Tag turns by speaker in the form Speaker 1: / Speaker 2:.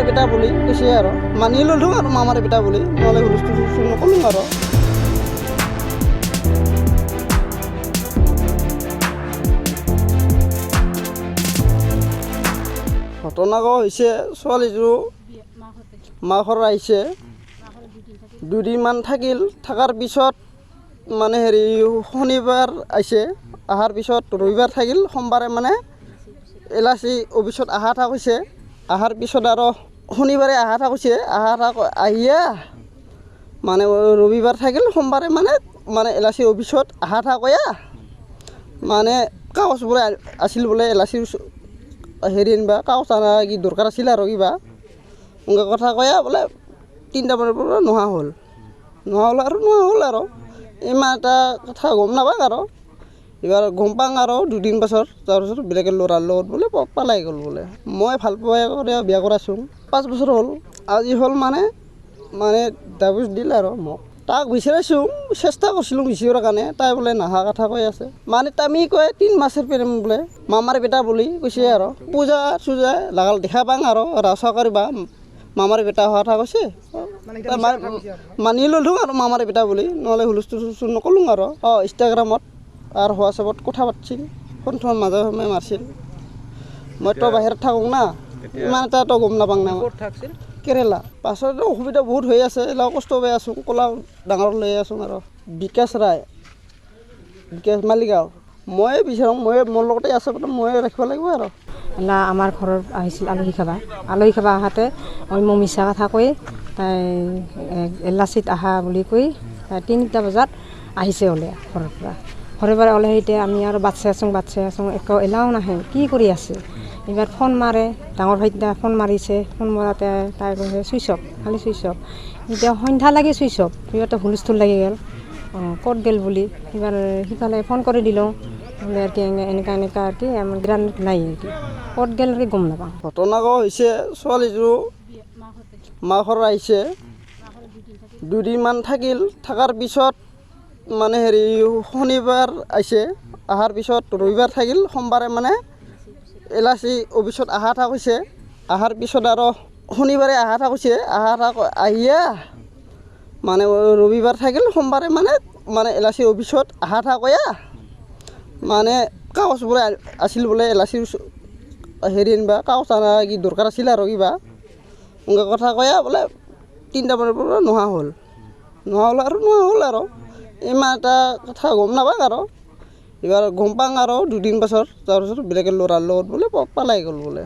Speaker 1: মামাৰ বেটা বুলি কৈছে আৰু মানি ল'লোঁ আৰু মামাৰ বেটা বুলি নহ'লে হুলস্থুল নকলোঁ আৰু ঘটনা হৈছে ছোৱালীটো মাকৰ আহিছে দুদিনমান থাকিল থকাৰ পিছত মানে শনিবাৰ আহিছে অহাৰ পিছত ৰবিবাৰ থাকিল সোমবাৰে মানে এলাচি অফিচত অহা কথা কৈছে অহাৰ পিছত আৰু শনিবাৰে অহা কথা কৈছে আহিয়া মানে ৰবিবাৰ থাকিল সোমবাৰে মানে এলাচি অফিচত অহা কথা কয়া মানে কাগজবোৰ আছিল বোলে এলাচিৰ আনিবা কাগজ আনা কি দৰকাৰ আছিল আৰু কিবা এনেকুৱা কথা কয়া বোলে 3টা মানৰ পৰা নোহোৱা হ'ল আৰু ইমান এটা কথা গম নাপাওঁ আৰু এইবাৰ গম পাওঁ আৰু দুদিন পাছত তাৰপিছত বেলেগে ল'ৰাৰ লগত বোলে পলাই গ'ল বোলে মই ভাল পোৱাই কৰি বিয়া কৰাইছোঁ 5 বছৰ হ'ল আজি হ'ল মানে ডাইভৰ্চ দিলে আৰু মোক তাক বিচাৰিছোঁ চেষ্টা কৰিছিলোঁ বিচাৰাৰ কাৰণে তাই বোলে নাহা কথা কৈ আছে মানে তামি কয় 3 মাসের প্ৰেম বোলে মামাৰ বেটা বুলি কৈছে আৰু পূজা চূজা লাগাল দেখা পাওঁ আৰু ৰাজা কৰিবা মামাৰ বেটা হোৱা কথা কৈছে মানি ল'লোঁ আৰু মামাৰ বেটা বুলি নহ'লে হুলস্থুল নকলোঁ আৰু ইনষ্টাগ্ৰামত আৰু হোৱাটছএপত কথা পাতিছিল ফোন মাজে সময়ে মাৰিছিল মইতো বাহিৰত থাকোঁ না ইমান এটাতো গম নাপাওঁ না কেৰেলা পাছত অসুবিধা বহুত হৈ আছে এলাও কষ্ট পাই আছোঁ ক'লা ডাঙৰ লৈ আছোঁ আৰু বিকাশ মালিগাঁও মই বিচাৰোঁ মোৰ লগতে আছে মই ৰাখিব লাগিব আৰু
Speaker 2: আমাৰ ঘৰত আহিছিল আলহী খাবা আহাতে মই মিছা কথা কৈ তাই এলাচিত আহা বুলি কৈ তাই 3টা বজাত আহিছে ওলে ঘৰৰ পৰা ওলাই এতিয়া আমি আৰু বাচ্চা আছোঁ একো এলাও নাহে কি কৰি আছে এইবাৰ ফোন মাৰে ডাঙৰ ভাইটিটা ফোন মাৰিছে ফোন মৰাতে তাই কৈছে চুইচ অফ এতিয়া সন্ধ্যা লাগি চুইচ অফ সিহঁতে হুলস্থুল লাগি গ'ল ক'ত গ'ল বুলি এইবাৰ সিফালে ফোন কৰি দিলোঁ বোলে এনেকা কি আমাৰ গ্ৰাণ্ড নাই ক'ত গ'ল গম নাপাওঁ
Speaker 1: ঘটনা হৈছে ছোৱালীটো মাকৰ আহিছে দুদিনমান থাকিল থকাৰ পিছত মানে শনিবাৰ আহিছে অহাৰ পিছত ৰবিবাৰ থাকিল সোমবাৰে মানে এলাচি অফিচত অহা কথা কৈছে অহাৰ পিছত আৰু শনিবাৰে অহা কথা কৈছে আহিয়া মানে ৰবিবাৰ থাকিল সোমবাৰে মানে এলাচি অফিচত অহা কথা কয়া মানে কাগজবোৰ আছিল বোলে এলাচিৰ আনিবা কাগজ আনা কি দৰকাৰ আছিল আৰু কিবা এনেকুৱা কথা কয়া বোলে 3টা মানৰ পৰা নোহোৱা হ'ল আৰু ইমান এটা কথা গম নাপাওঁ আৰু এইবাৰ গম পাওঁ আৰু দুদিন পাছত তাৰপিছত বেলেগে ল'ৰাৰ লগত বোলে পলাই গ'ল বোলে